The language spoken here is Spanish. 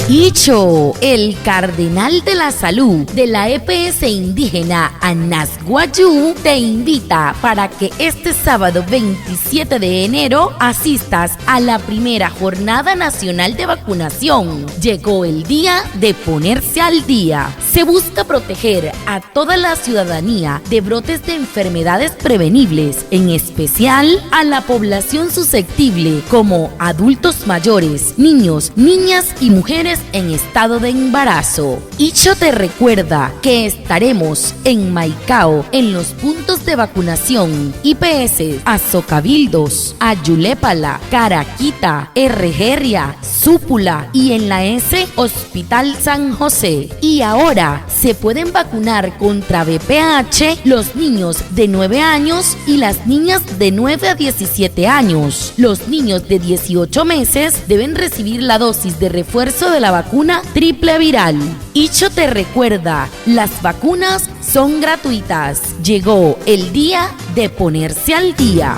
Icho, el cardenal de la salud de la EPS indígena Anasguayú, te invita para que este sábado 27 de enero asistas a la primera jornada nacional de vacunación. Llegó el día de ponerse al día. Se busca proteger a toda la ciudadanía de brotes de enfermedades prevenibles, en especial a la población susceptible como adultos mayores, niños, niñas y mujeres en estado de embarazo. Icho te recuerda que estaremos en Maicao en los puntos de vacunación IPS Azocabildos, Ayulépala, Caraquita, Herregeria, Súpula y en la S Hospital San José. Y ahora se pueden vacunar contra VPH los niños de 9 años y las niñas de 9 a 17 años. Los niños de 18 meses deben recibir la dosis de refuerzo de la vacuna triple viral. Icho te recuerda, las vacunas son gratuitas. Llegó el día de ponerse al día.